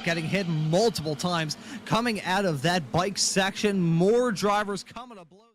Getting hit multiple times coming out of that bike section. More drivers coming to blows.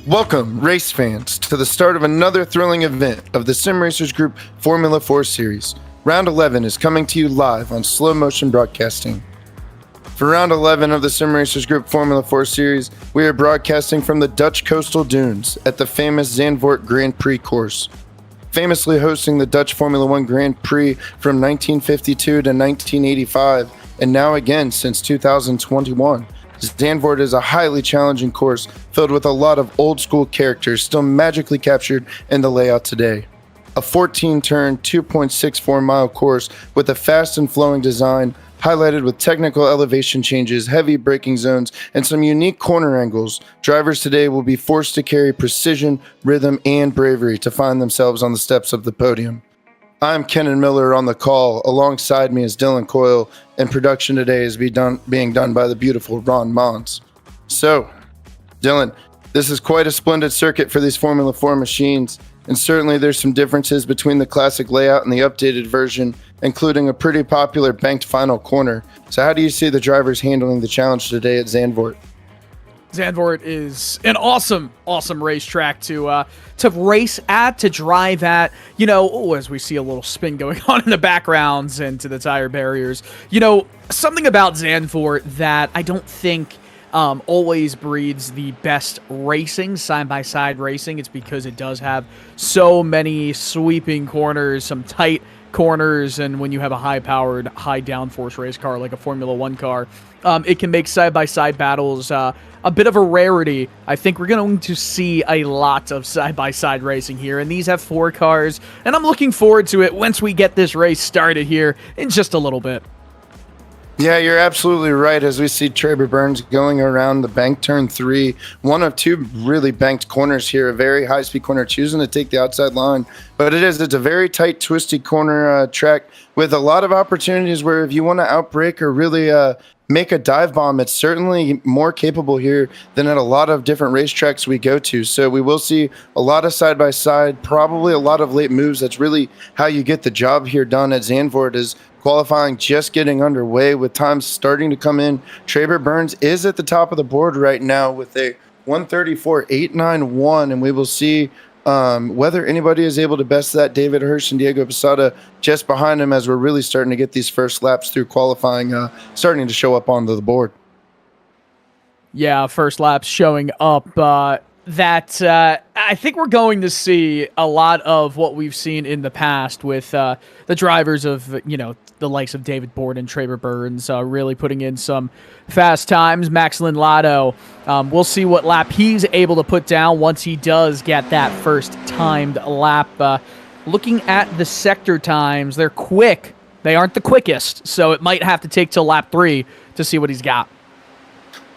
Welcome, race fans, to the start of another thrilling event of the Sim Racers Group Formula 4 Series. Round 11 is coming to you live on slow motion broadcasting. For round 11 of the Sim Racers Group Formula 4 Series, we are broadcasting from the Dutch coastal dunes at the famous Zandvoort Grand Prix course. Famously hosting the Dutch Formula 1 Grand Prix from 1952 to 1985, and now again since 2021. Zandvoort is a highly challenging course filled with a lot of old school characters still magically captured in the layout today. A 14-turn, 2.64-mile course with a fast and flowing design, highlighted with technical elevation changes, heavy braking zones, and some unique corner angles. Drivers today will be forced to carry precision, rhythm, and bravery to find themselves on the steps of the podium. I'm Kennan Miller on the call. Alongside me is Dylan Coyle, and production today is being done by the beautiful Maunz. So, Dylan, this is quite a splendid circuit for these Formula 4 machines, and certainly there's some differences between the classic layout and the updated version, including a pretty popular banked final corner. So how do you see the drivers handling the challenge today at Zandvoort? Zandvoort is an awesome racetrack to race at, to drive at. You know, as we see a little spin going on in the backgrounds and to the tire barriers. You know, something about Zandvoort that I don't think always breeds the best racing, side-by-side racing. It's because it does have so many sweeping corners, some tight corners, and when you have a high-powered, high-downforce race car like a Formula 1 car, it can make side-by-side battles a bit of a rarity. I think we're going to see a lot of side-by-side racing here, and these have 4 cars, and I'm looking forward to it once we get this race started here in just a little bit. Yeah, you're absolutely right. As we see Traber Burns going around the bank turn 3, one of 2 really banked corners here, a very high-speed corner, choosing to take the outside line. But it's a very tight, twisty corner track with a lot of opportunities where if you want to outbrake or really make a dive bomb, it's certainly more capable here than at a lot of different racetracks we go to. So we will see a lot of side-by-side, probably a lot of late moves. That's really how you get the job here done at Zandvoort, is qualifying just getting underway with times starting to come in. Traber Burns is at the top of the board right now with a 134.891, and we will see whether anybody is able to best that. David Hirsch and Diego Posada just behind him as we're really starting to get these first laps through qualifying starting to show up onto the board. Yeah, first laps showing up. I think we're going to see a lot of what we've seen in the past with the drivers of, you know, the likes of David Borden, Traber Burns, really putting in some fast times. Max Lotto, we'll see what lap he's able to put down once he does get that first timed lap. Looking at the sector times, they're quick. They aren't the quickest, so it might have to take till lap 3 to see what he's got.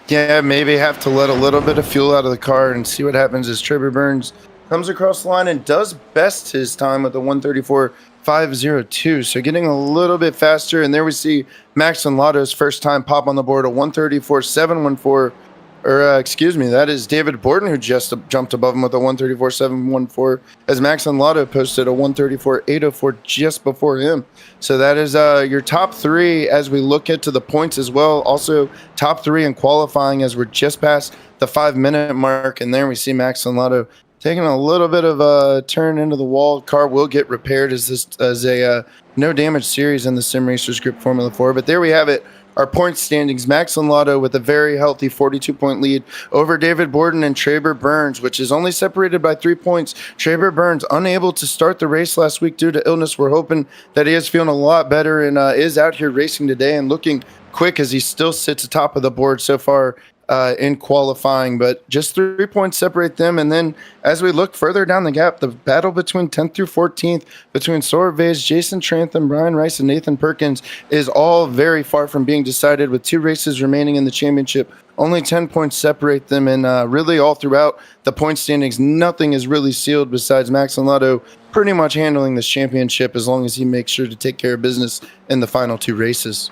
Yeah, maybe have to let a little bit of fuel out of the car and see what happens as Traber Burns comes across the line and does best his time with a 134.502. So getting a little bit faster. And there we see Max Lotto's first time pop on the board, a 134.714. That is David Borden, who just jumped above him with a 134.714, as Max Lotto posted a 134.804 just before him. So that is your top 3 as we look into the points as well. Also, top 3 in qualifying as we're just past the 5-minute mark. And there we see Max Lotto taking a little bit of a turn into the wall. Car will get repaired as a no damage series in the Sim Racers Group Formula 4. But there we have it. Our point standings, Max Lotto with a very healthy 42-point lead over David Borden and Traber Burns, which is only separated by 3 points. Traber Burns unable to start the race last week due to illness. We're hoping that he is feeling a lot better and is out here racing today and looking quick as he still sits atop of the board so far in qualifying, but just 3 points separate them. And then as we look further down the gap, the battle between 10th through 14th between Sora Vase, Jason Trantham, Brian Rice, and Nathan Perkins is all very far from being decided, with 2 races remaining in the championship. Only 10 points separate them, and really all throughout the point standings, nothing is really sealed besides Max Lotto pretty much handling this championship as long as he makes sure to take care of business in the final 2 races.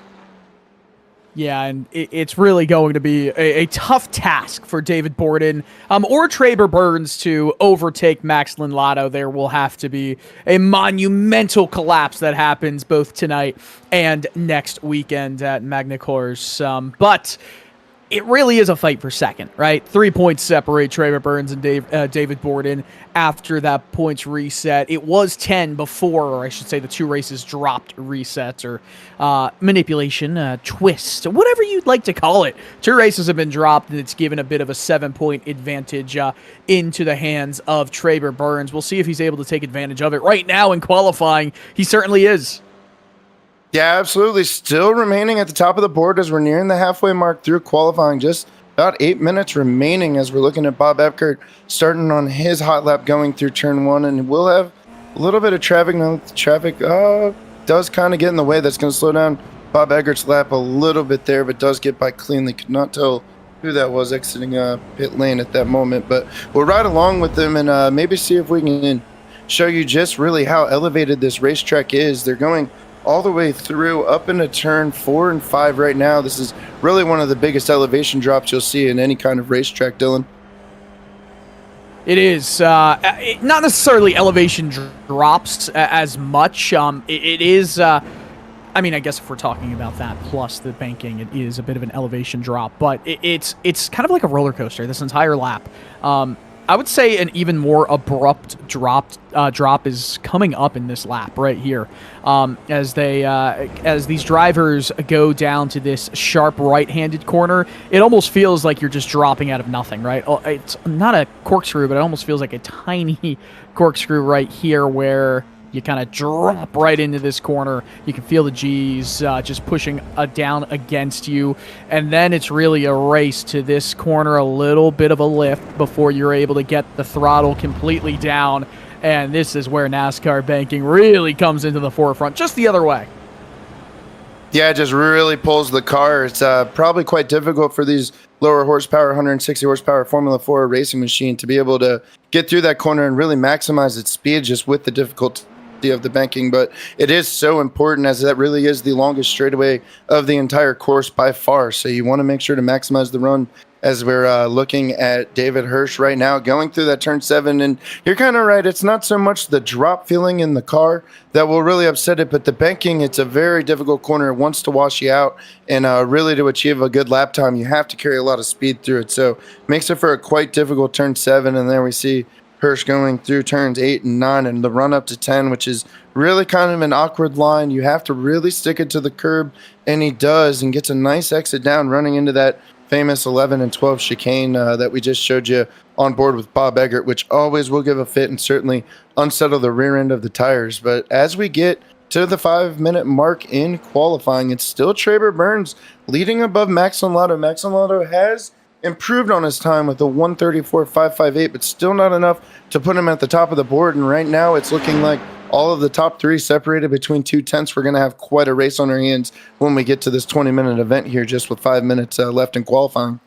Yeah, and it's really going to be a tough task for David Borden or Traber Burns to overtake Max Lotto. There will have to be a monumental collapse that happens both tonight and next weekend at Magna Course. But it really is a fight for second, right? 3 points separate Trevor Burns and David Borden after that points reset. It was 10 before, or I should say the two races dropped resets or manipulation, twist, whatever you'd like to call it. Two races have been dropped, and it's given a bit of a 7-point advantage into the hands of Trevor Burns. We'll see if he's able to take advantage of it. Right now in qualifying, he certainly is. Yeah, absolutely. Still remaining at the top of the board as we're nearing the halfway mark through qualifying. Just about 8 minutes remaining as we're looking at Bob Epkert starting on his hot lap going through turn 1. And we'll have a little bit of traffic. Now, traffic does kind of get in the way. That's going to slow down Bob Epkert's lap a little bit there, but does get by cleanly. Could not tell who that was exiting pit lane at that moment. But we'll ride along with them and maybe see if we can show you just really how elevated this racetrack is. They're going all the way through up into turn 4 and 5 right now. This is really one of the biggest elevation drops you'll see in any kind of racetrack, Dylan. It is not necessarily elevation drops as much. It is, I mean, I guess if we're talking about that plus the banking, it is a bit of an elevation drop, but it's kind of like a roller coaster this entire lap. I would say an even more abrupt drop is coming up in this lap right here, as these drivers go down to this sharp right-handed corner. It almost feels like you're just dropping out of nothing, right? It's not a corkscrew, but it almost feels like a tiny corkscrew right here where you kind of drop right into this corner. You can feel the G's just pushing down against you. And then it's really a race to this corner, a little bit of a lift before you're able to get the throttle completely down. And this is where NASCAR banking really comes into the forefront, just the other way. Yeah, it just really pulls the car. It's probably quite difficult for these lower horsepower, 160 horsepower Formula 4 racing machine to be able to get through that corner and really maximize its speed just with the difficulty of the banking. But it is so important as that really is the longest straightaway of the entire course by far. So you want to make sure to maximize the run as we're looking at David Hirsch right now going through that turn 7. And you're kind of right. It's not so much the drop feeling in the car that will really upset it, but the banking, it's a very difficult corner. It wants to wash you out. And really to achieve a good lap time, you have to carry a lot of speed through it. So makes it for a quite difficult turn 7. And there we see Hirsch going through turns 8 and 9 and the run up to 10, which is really kind of an awkward line. You have to really stick it to the curb, and he does, and gets a nice exit down running into that famous 11 and 12 chicane that we just showed you on board with Bob Eggert, which always will give a fit and certainly unsettle the rear end of the tires. But as we get to the 5-minute mark in qualifying, it's still Trevor Burns leading above Max Lotto. Max Lotto has improved on his time with a 134.558, but still not enough to put him at the top of the board. And right now it's looking like all of the top 3 separated between 2 tenths. We're going to have quite a race on our hands when we get to this 20-minute event here, just with 5 minutes left in qualifying.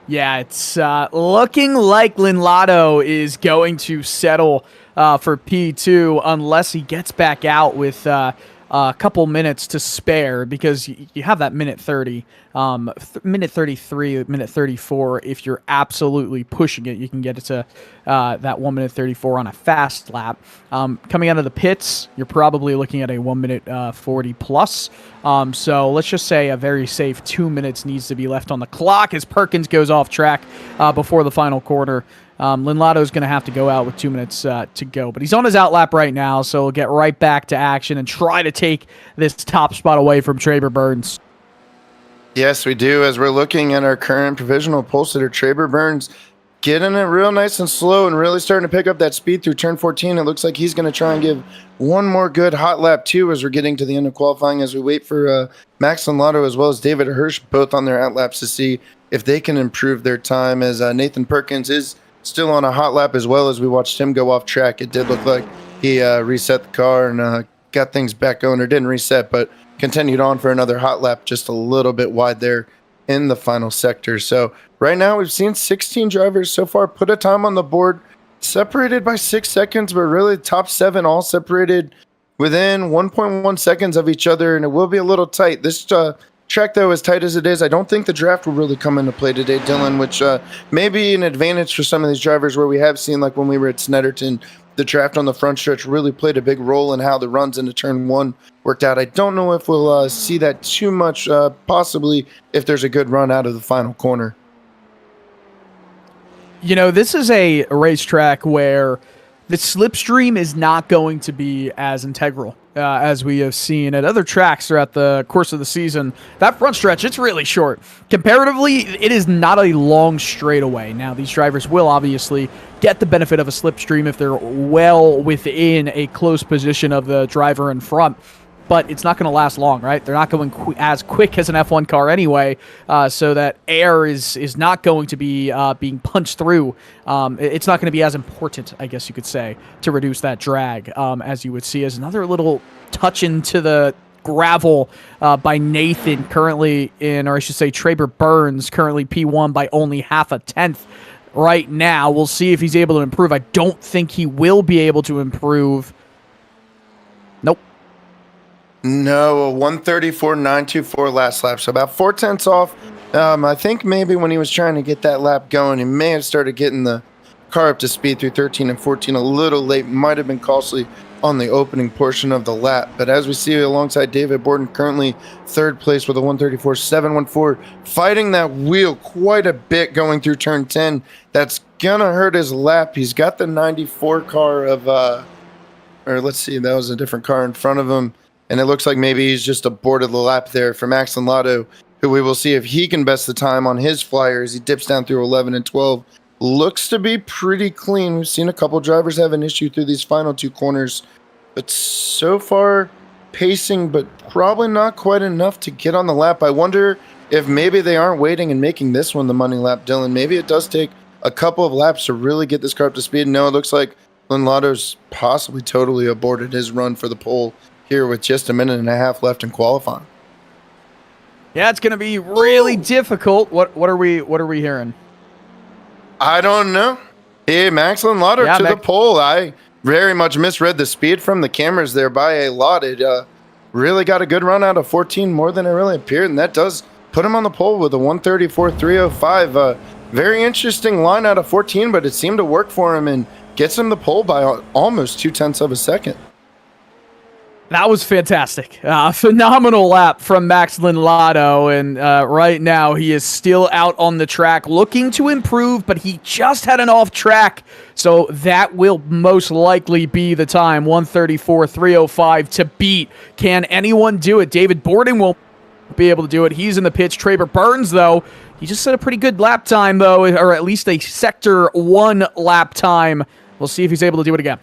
Yeah, it's looking like Lotto is going to settle for P2 unless he gets back out with a couple minutes to spare, because you have that minute 30, minute 33, minute 34. If you're absolutely pushing it, you can get it to that 1 minute 34 on a fast lap. Coming out of the pits, you're probably looking at a 1 minute 40 plus. So let's just say a very safe 2 minutes needs to be left on the clock as Perkins goes off track before the final quarter. Lotto is going to have to go out with 2 minutes to go, but he's on his out lap right now, so we'll get right back to action and try to take this top spot away from Trevor Burns. Yes, we do. As we're looking at our current provisional pole sitter, Trevor Burns getting it real nice and slow and really starting to pick up that speed through turn 14. It looks like he's going to try and give one more good hot lap too as we're getting to the end of qualifying, as we wait for Max Lotto as well as David Hirsch both on their out laps to see if they can improve their time, as Nathan Perkins is still on a hot lap as well. As we watched him go off track, it did look like he reset the car and got things back going, or didn't reset, but continued on for another hot lap, just a little bit wide there in the final sector. So right now we've seen 16 drivers so far put a time on the board, separated by 6 seconds, but really top 7 all separated within 1.1 seconds of each other, and it will be a little tight. This track, though, as tight as it is, I don't think the draft will really come into play today, Dylan, which may be an advantage for some of these drivers, where we have seen, like when we were at Snetterton the draft on the front stretch really played a big role in how the runs into turn 1 worked out. I don't know if we'll see that too much, possibly if there's a good run out of the final corner. You know, this is a racetrack where the slipstream is not going to be as integral as we have seen at other tracks throughout the course of the season. That front stretch, it's really short. Comparatively, it is not a long straightaway. Now, these drivers will obviously get the benefit of a slipstream if they're well within a close position of the driver in front. But it's not going to last long, right? They're not going as quick as an F1 car anyway, so that air is not going to be being punched through. It's not going to be as important, I guess you could say, to reduce that drag, as you would see as another little touch into the gravel by Nathan currently or I should say Traber Burns, currently P1 by only half a tenth right now. We'll see if he's able to improve. I don't think he will be able to improve. Nope. No, a 134.924 last lap, so about 4/10 off. I think maybe when he was trying to get that lap going, he may have started getting the car up to speed through 13 and 14 a little late. Might have been costly on the opening portion of the lap. But as we see alongside David Borden, currently third place with a 134.714, fighting that wheel quite a bit going through turn 10. That's going to hurt his lap. He's got the 94 car of, or let's see, that was a different car in front of him. And it looks like maybe he's just aborted the lap there for Max Lotto, who we will see if he can best the time on his flyer as he dips down through 11 and 12. Looks to be pretty clean. We've seen a couple drivers have an issue through these final two corners. But so far, pacing, but probably not quite enough to get on the lap. I wonder if maybe they aren't waiting and making this one the money lap, Dylan. Maybe it does take a couple of laps to really get this car up to speed. No, it looks like Lotto's possibly totally aborted his run for the pole here with just a minute and a half left in qualifying. Yeah, it's going to be really difficult. What are we hearing? I don't know. Hey, Max Lotto to the pole. I very much misread the speed from the cameras there by a lot. It really got a good run out of 14, more than it really appeared, and that does put him on the pole with a 134.305. Very interesting line out of 14, but it seemed to work for him and gets him the pole by almost 0.2 of a second. That was fantastic. Phenomenal lap from Max Lotto, and right now he is still out on the track looking to improve, but he just had an off track, so that will most likely be the time, 134.305 to beat. Can anyone do it? David Borden won't be able to do it. He's in the pits. Traber Burns, though, he just set a pretty good lap time, though, or at least a Sector 1 lap time. We'll see if he's able to do it again.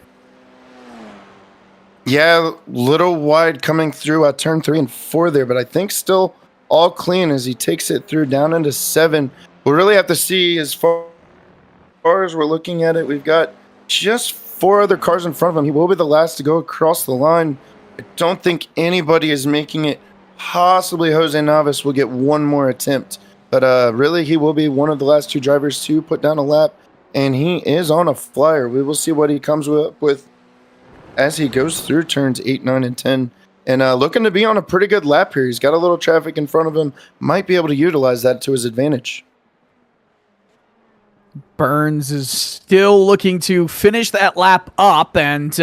Yeah, little wide coming through turn 3 and 4 there, but I think still all clean as he takes it through down into 7. We'll really have to see as far as we're looking at it. We've got just 4 other cars in front of him. He will be the last to go across the line. I don't think anybody is making it. Possibly Jose Navas will get one more attempt, but really he will be one of the last 2 drivers to put down a lap, and he is on a flyer. We will see what he comes up with as he goes through turns 8, 9, and 10. And looking to be on a pretty good lap here. He's got a little traffic in front of him. Might be able to utilize that to his advantage. Burns is still looking to finish that lap up, and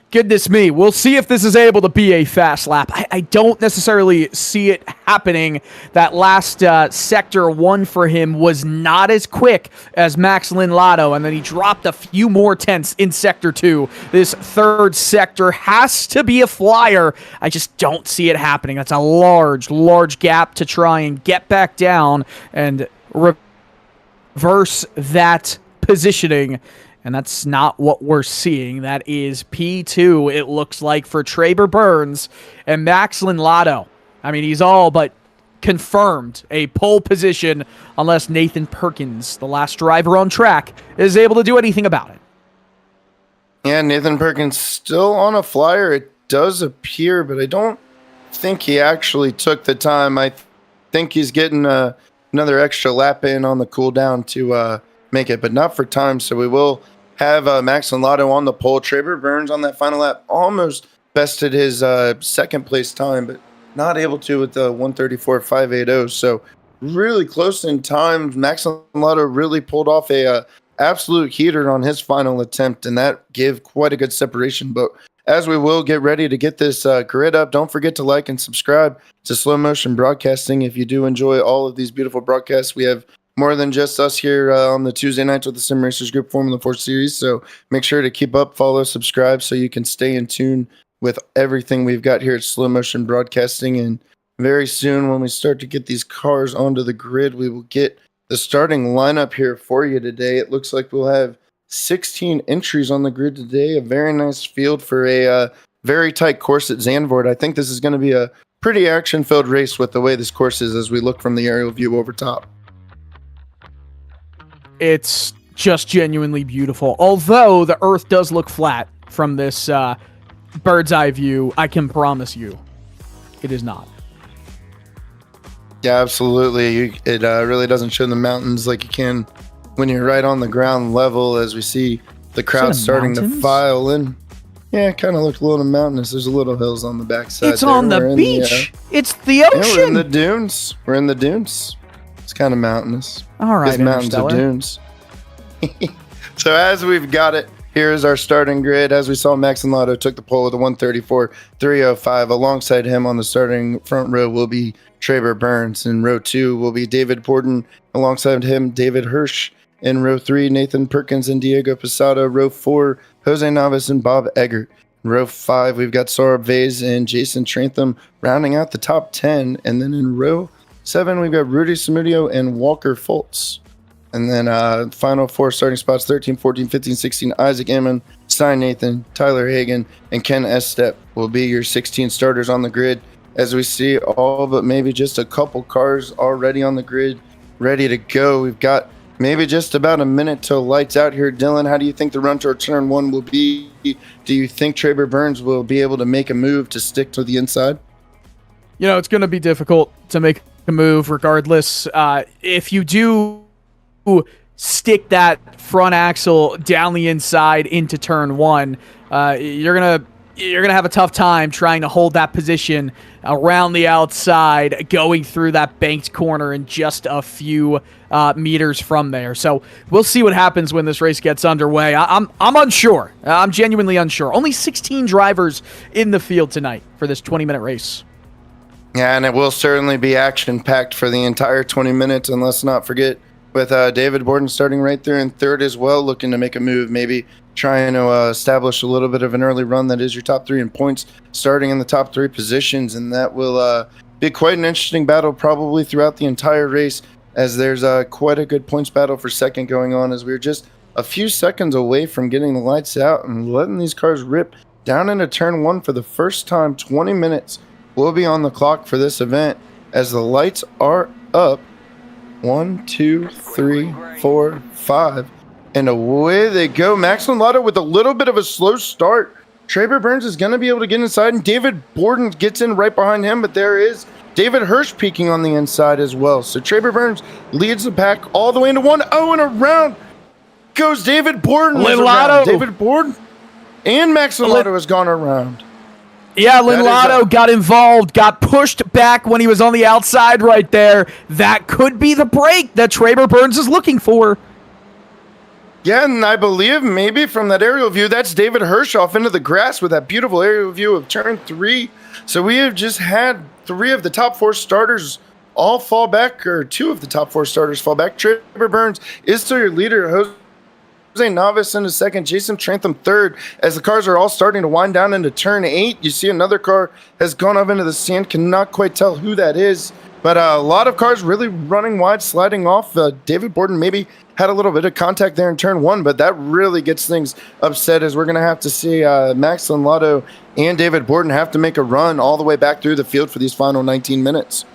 goodness me, we'll see if this is able to be a fast lap. I don't necessarily see it happening. That last Sector 1 for him was not as quick as Max Lotto, and then he dropped a few more tenths in Sector 2. This third sector has to be a flyer. I just don't see it happening. That's a large gap to try and get back down and reverse that positioning, and that's not what we're seeing. That is P2, it looks like, for Traber Burns and Max Lotto. I mean, he's all but confirmed a pole position unless Nathan Perkins, the last driver on track, is able to do anything about it. Yeah, Nathan Perkins still on a flyer, it does appear, but I don't think he actually took the time. I think he's getting another extra lap in on the cooldown to make it, but not for time. So we will have Max Lotto on the pole. Traber Burns on that final lap almost bested his second place time, but not able to with the 134.580. So really close in time. Max Lotto really pulled off a absolute heater on his final attempt, and that gave quite a good separation. But as we will get ready to get this grid up, don't forget to like and subscribe to Slow Motion Broadcasting. If you do enjoy all of these beautiful broadcasts, we have more than just us here on the Tuesday nights with the Sim Racers Group Formula 4 Series. So make sure to keep up, follow, subscribe so you can stay in tune with everything we've got here at Slow Motion Broadcasting. And very soon, when we start to get these cars onto the grid, we will get the starting lineup here for you today. It looks like we'll have 16 entries on the grid today. A very nice field for a very tight course at Zandvoort. I think this is going to be a pretty action-filled race with the way this course is as we look from the aerial view over top. It's just genuinely beautiful. Although the earth does look flat from this bird's eye view, I can promise you it is not. Yeah, absolutely. It really doesn't show the mountains like you can when you're right on the ground level, as we see the crowd starting to file in. Yeah, it kind of looked a little mountainous. There's a little hills on the backside. It's on the beach. It's the ocean. Yeah, we're in the dunes. We're in the dunes. It's kind of mountainous. All right, mountains are dunes. So as we've got it, here's our starting grid. As we saw, Max and Lotto took the pole with a 134.305. Alongside him on the starting front row will be Traber Burns. In row 2 will be David Borden. Alongside him, David Hirsch. In row 3, Nathan Perkins and Diego Posada. Row 4, Jose Navas and Bob Eggert. In row 5, we've got Saurabh Vase and Jason Trantham rounding out the top 10. And then in row 7, we've got Rudy Samudio and Walker Foltz. And then final 4 starting spots, 13, 14, 15, 16, Isaac Inman, Stein Nathan, Tyler Hagan, and Ken Estep will be your 16 starters on the grid. As we see all but maybe just a couple cars already on the grid, ready to go. We've got maybe just about a minute till lights out here. Dylan, how do you think the run toward turn 1 will be? Do you think Traber Burns will be able to make a move to stick to the inside? You know, it's going to be difficult to make a move regardless. If you do stick that front axle down the inside into turn 1, you're gonna have a tough time trying to hold that position around the outside, going through that banked corner in just a few meters from there. So we'll see what happens when this race gets underway. I'm unsure. I'm genuinely unsure. Only 16 drivers in the field tonight for this 20-minute race. Yeah, and it will certainly be action-packed for the entire 20 minutes, and let's not forget with David Borden starting right there in third as well, looking to make a move, maybe trying to establish a little bit of an early run that is your top 3 in points, starting in the top 3 positions, and that will be quite an interesting battle probably throughout the entire race, as there's quite a good points battle for second going on, as we're just a few seconds away from getting the lights out and letting these cars rip down into turn 1 for the first time. 20 minutes will be on the clock for this event as the lights are up. 1, 2, 3, 4, 5, and away they go. Max and Lotto with a little bit of a slow start. Traber Burns is going to be able to get inside, and David Borden gets in right behind him, but there is David Hirsch peeking on the inside as well. So Traber Burns leads the pack all the way into 1-0, and around goes David Borden. David Borden and Max and Lotto has gone around. Yeah, Lotto got involved, got pushed back when he was on the outside right there. That could be the break that Traber Burns is looking for. Yeah, and I believe maybe from that aerial view, that's David Hirsch off into the grass with that beautiful aerial view of turn 3. So we have just had 3 of the top 4 starters all fall back, or 2 of the top 4 starters fall back. Traber Burns is still your leader. Jose Navas in a second, Jason Trantham third, as the cars are all starting to wind down into turn 8. You see another car has gone up into the sand, cannot quite tell who that is, but a lot of cars really running wide, sliding off. David Borden maybe had a little bit of contact there in turn 1, but that really gets things upset, as we're going to have to see Max Lotto and David Borden have to make a run all the way back through the field for these final 19 minutes.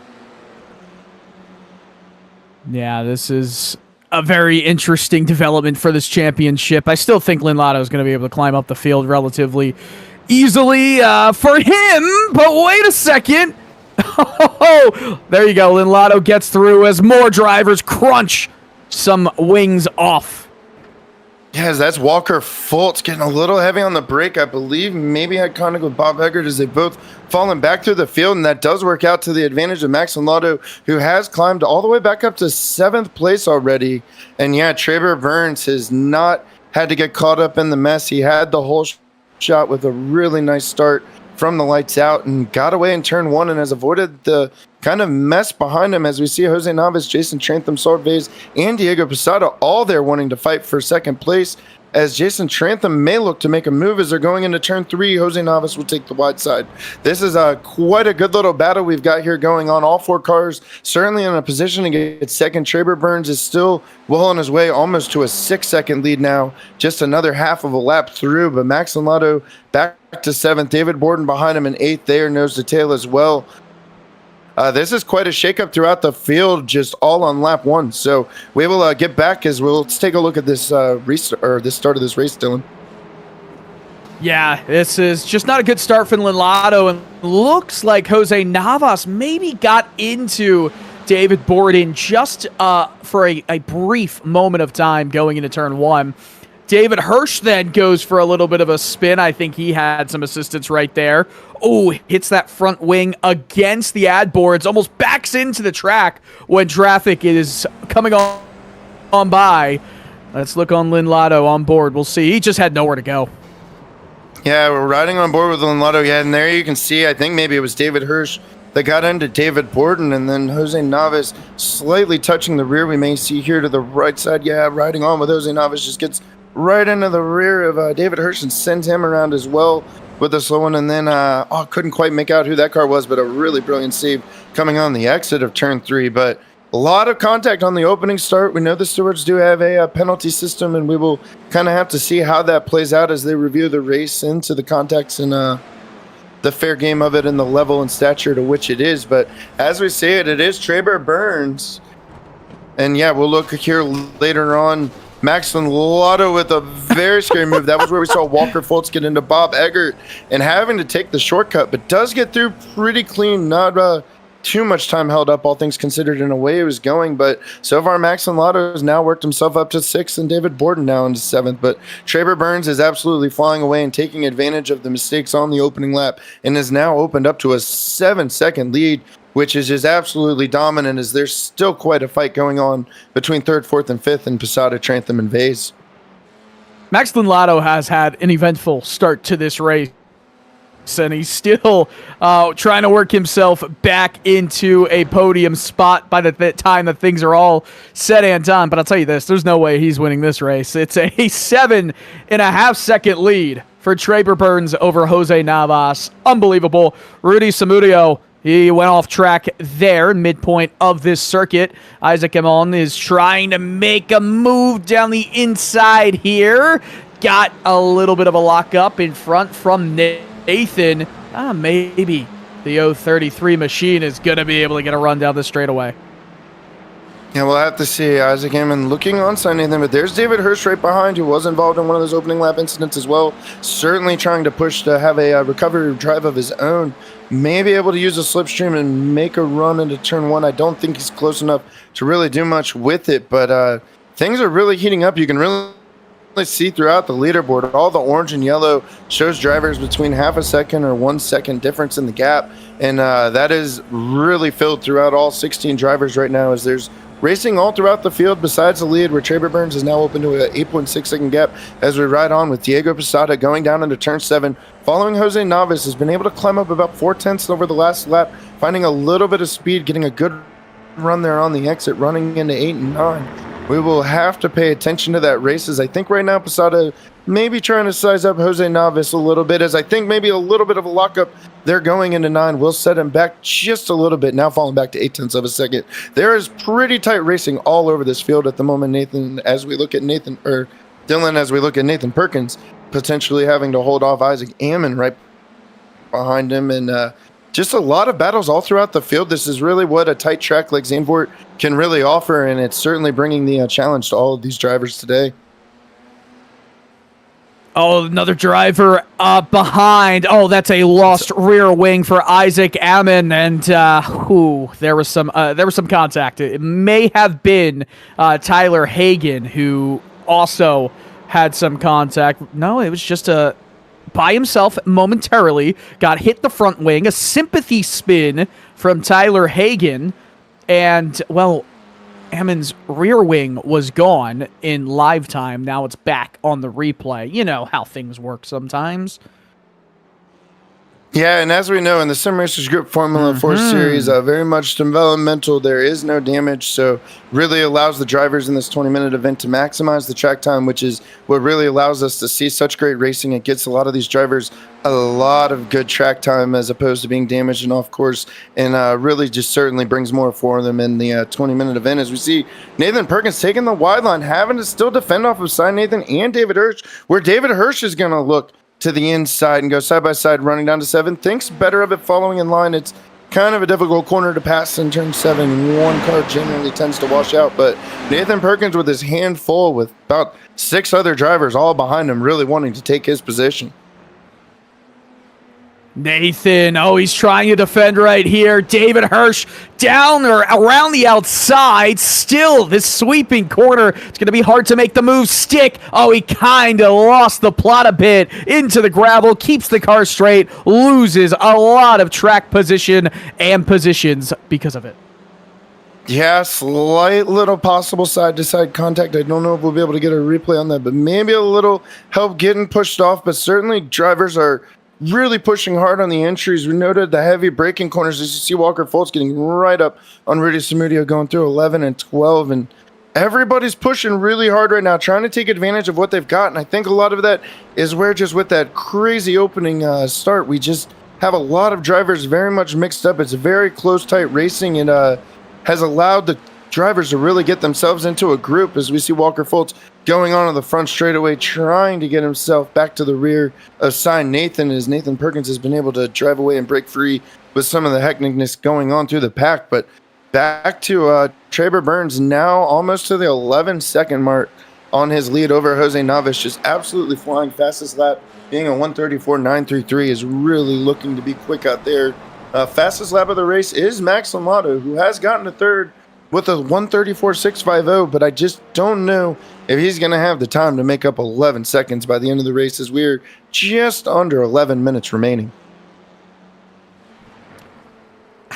Yeah, this is a very interesting development for this championship. I still think Lotto is going to be able to climb up the field relatively easily for him, but wait a second. Oh, there you go. Lotto gets through as more drivers crunch some wings off. Yes, that's Walker Fultz getting a little heavy on the brake. I believe maybe had contact with Bob Eggert as they both fallen back through the field, and that does work out to the advantage of Max Lotto, who has climbed all the way back up to 7th place already. And yeah, Traber Burns has not had to get caught up in the mess. He had the whole shot with a really nice start from the lights out and got away in turn 1 and has avoided the kind of mess behind him as we see Jose Navas, Jason Trantham, Sorvez, and Diego Posada all there wanting to fight for 2nd place. As Jason Trantham may look to make a move as they're going into turn 3, Jose Navas will take the wide side. This is quite a good little battle we've got here going on. All 4 cars certainly in a position to get second. Traber Burns is still well on his way almost to a 6-second lead now, just another half of a lap through, but Max Lotto back to 7th. David Borden behind him in 8th there, nose to tail as well. This is quite a shakeup throughout the field, just all on lap 1. So we will get back as let's take a look at this this start of this race, Dylan. Yeah, this is just not a good start for Lotto, and looks like Jose Navas maybe got into David Borden just for a brief moment of time going into turn 1. David Hirsch then goes for a little bit of a spin. I think he had some assistance right there. Oh, hits that front wing against the ad boards, almost backs into the track when traffic is coming on by. Let's look on Lotto on board. We'll see. He just had nowhere to go. Yeah, we're riding on board with Lotto. Yeah, and there you can see, I think maybe it was David Hirsch that got into David Borden, and then Jose Navas slightly touching the rear. We may see here to the right side. Yeah, riding on with Jose Navas, just gets right into the rear of David Hirsch and sends him around as well with a slow one. And then, couldn't quite make out who that car was, but a really brilliant save coming on the exit of turn 3. But a lot of contact on the opening start. We know the stewards do have a penalty system, and we will kind of have to see how that plays out as they review the race into the contacts and the fair game of it and the level and stature to which it is. But as we say it is Traber Burns. And yeah, we'll look here later on. Max Lotto with a very scary move. That was where we saw Walker Fultz get into Bob Eggert and having to take the shortcut, but does get through pretty clean. Not too much time held up, all things considered, in a way it was going. But so far, Max Lotto has now worked himself up to 6th and David Borden now into 7th. But Traber Burns is absolutely flying away and taking advantage of the mistakes on the opening lap and has now opened up to a 7-second lead, which is just absolutely dominant as there's still quite a fight going on between 3rd, 4th, and 5th in Posada, Trantham, and Vase. Max Lotto has had an eventful start to this race, and he's still trying to work himself back into a podium spot by the time that things are all said and done. But I'll tell you this, there's no way he's winning this race. It's a 7.5-second lead for Traber Burns over Jose Navas. Unbelievable. Rudy Samudio, he went off track there, midpoint of this circuit. Isaac Amon is trying to make a move down the inside here. Got a little bit of a lockup in front from Nathan. Maybe the 033 machine is going to be able to get a run down the straightaway. Yeah, we'll have to see. Isaac Amon looking onside Nathan, but there's David Hirsch right behind, who was involved in one of those opening lap incidents as well. Certainly trying to push to have a recovery drive of his own. May be able to use a slipstream and make a run into turn 1. I don't think he's close enough to really do much with it, but things are really heating up. You can really see throughout the leaderboard, all the orange and yellow shows drivers between half a second or 1 second difference in the gap, and that is really filled throughout all 16 drivers right now as there's racing all throughout the field besides the lead, where Traber Burns is now open to an 8.6 second gap as we ride on with Diego Posada going down into turn 7. Following Jose Navas has been able to climb up about 4/10 over the last lap, finding a little bit of speed, getting a good run there on the exit, running into 8 and 9. We will have to pay attention to that race, as I think right now Posada may be trying to size up Jose Navas a little bit, as I think maybe a little bit of a lockup there going into 9 will set him back just a little bit, now falling back to 0.8 of a second. There is pretty tight racing all over this field at the moment, Dylan, as we look at Nathan Perkins potentially having to hold off Isaac Amon right behind him, and just a lot of battles all throughout the field. This is really what a tight track like Zandvoort can really offer, and it's certainly bringing the challenge to all of these drivers today. Oh, another driver behind. Oh, that's a lost rear wing for Isaac Amon, and there was some contact. It may have been Tyler Hagan, who also had some contact. No, it was just by himself momentarily. Got hit the front wing. A sympathy spin from Tyler Hagan. And, well, Ammon's rear wing was gone in live time. Now it's back on the replay. You know how things work sometimes. Yeah, and as we know in the Sim Racers Group Formula 4 series, very much developmental. There is no damage, so really allows the drivers in this 20-minute event to maximize the track time, which is what really allows us to see such great racing. It gets a lot of these drivers a lot of good track time as opposed to being damaged and off course, and really just certainly brings more for them in the 20-minute event. As we see Nathan Perkins taking the wide line, having to still defend off of Side Nathan and David Hirsch, where David Hirsch is going to look to the inside and go side by side, running down to 7. Thinks better of it following in line. It's kind of a difficult corner to pass in turn 7. One car generally tends to wash out, but Nathan Perkins with his hand full with about 6 other drivers all behind him really wanting to take his position. Nathan, he's trying to defend right here. David Hirsch down or around the outside. Still, this sweeping corner, it's going to be hard to make the move stick. He kind of lost the plot a bit into the gravel, keeps the car straight, loses a lot of track position and positions because of it. Yeah, slight little possible side-to-side contact. I don't know if we'll be able to get a replay on that, but maybe a little help getting pushed off. But certainly drivers are really pushing hard on the entries. We noted the heavy braking corners as you see Walker Foltz getting right up on Rudy Samudio going through 11 and 12. And everybody's pushing really hard right now, trying to take advantage of what they've got. And I think a lot of that is where just with that crazy opening start, we just have a lot of drivers very much mixed up. It's very close, tight racing, and has allowed the drivers to really get themselves into a group as we see Walker Foltz going on to the front straightaway, trying to get himself back to the rear of Sign Nathan, as Nathan Perkins has been able to drive away and break free with some of the hecticness going on through the pack. But back to Traber Burns, now almost to the 11-second mark on his lead over Jose Navas, just absolutely flying. Fastest lap being a 1:34.933, is really looking to be quick out there. Fastest lap of the race is Max Lamato, who has gotten to third with a 1:34.650, but I just don't know if he's going to have the time to make up 11 seconds by the end of the race, as we're just under 11 minutes remaining.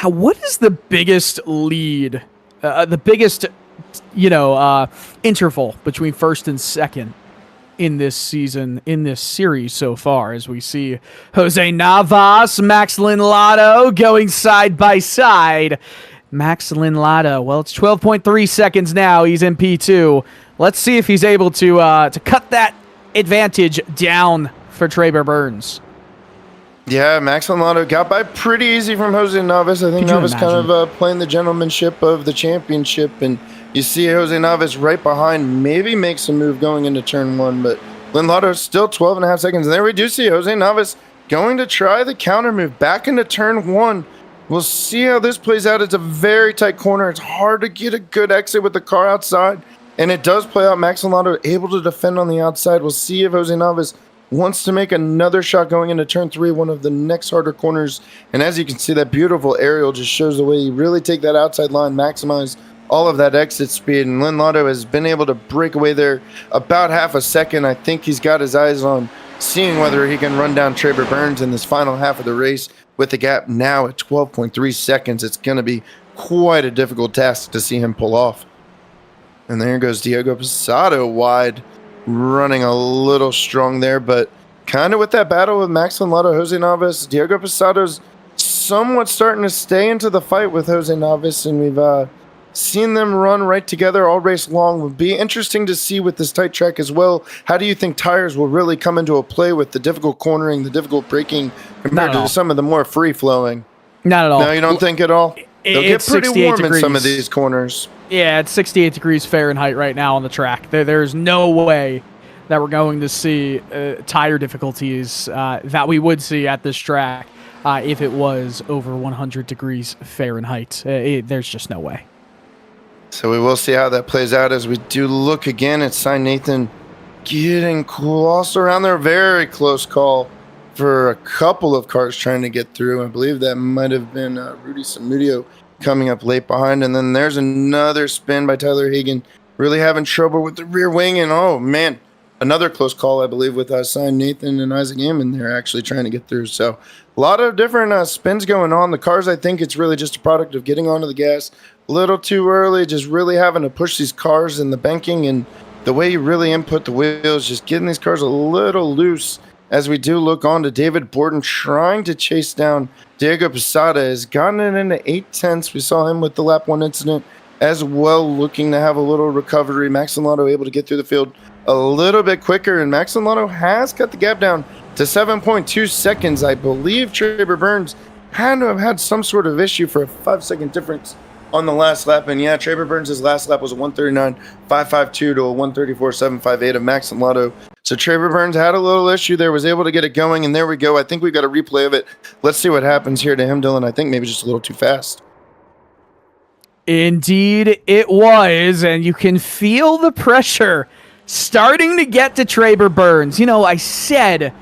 What is the biggest lead, the biggest, interval between first and second in this season, in this series so far, as we see Jose Navas, Max Lynlato going side by side? Max Lynlato, well, it's 12.3 seconds now. He's in P2. Let's see if he's able to cut that advantage down for Traber Burns. Yeah, Max Lynlato got by pretty easy from Jose Navas. I think Navas kind of playing the gentlemanship of the championship, and you see Jose Navas right behind, maybe makes a move going into turn 1, but Lynlato still 12.5 seconds. And there we do see Jose Navas going to try the counter move back into turn 1. We'll see how this plays out. It's a very tight corner. It's hard to get a good exit with the car outside, and it does play out. Max Lynlato able to defend on the outside. We'll see if Jose Navas wants to make another shot going into turn 3, one of the next harder corners. And as you can see, that beautiful aerial just shows the way you really take that outside line, maximize all of that exit speed. And Lynlato has been able to break away there about half a second. I think he's got his eyes on seeing whether he can run down Traber Burns in this final half of the race. With the gap now at 12.3 seconds, it's going to be quite a difficult task to see him pull off. And there goes Diego Posado wide, running a little strong there, but kind of with that battle with Max Lynlato, Jose Navas, Diego Posado's somewhat starting to stay into the fight with Jose Navas, and we've seen them run right together all race long. Would be interesting to see with this tight track as well. How do you think tires will really come into a play with the difficult cornering, the difficult braking, compared to some of the more free-flowing? Not at all. No, you don't think at all? They'll get pretty warm degrees. in some of these corners. Yeah, it's 68 degrees Fahrenheit right now on the track. There's no way that we're going to see tire difficulties that we would see at this track if it was over 100 degrees Fahrenheit. There's just no way. So we will see how that plays out as we do look again at Sign Nathan getting close around there. Very close call for a couple of cars trying to get through. I believe that might have been Rudy Samudio coming up late behind. And then there's another spin by Tyler Hagan, really having trouble with the rear wing. And oh man, another close call, I believe, with Simon Nathan and Isaac Ammon there actually trying to get through. So a lot of different spins going on. The cars, I think it's really just a product of getting onto the gas a little too early, just really having to push these cars in the banking and the way you really input the wheels, just getting these cars a little loose. As we do look on to David Borden trying to chase down Diego Posada, has gotten it into 8/10. We saw him with the lap 1 incident as well, looking to have a little recovery. Max Lotto able to get through the field a little bit quicker, and Max Lotto has cut the gap down to 7.2 seconds. I believe Traber Burns had to have had some sort of issue for a 5-second difference on the last lap. And yeah, Traber Burns' last lap was a 139.552 to a 134.758 of Max Lotto. So Traber Burns had a little issue there, was able to get it going, and there we go. I think we've got a replay of it. Let's see what happens here to him, Dylan. I think maybe just a little too fast. Indeed it was, and you can feel the pressure starting to get to Traber Burns. You know, I said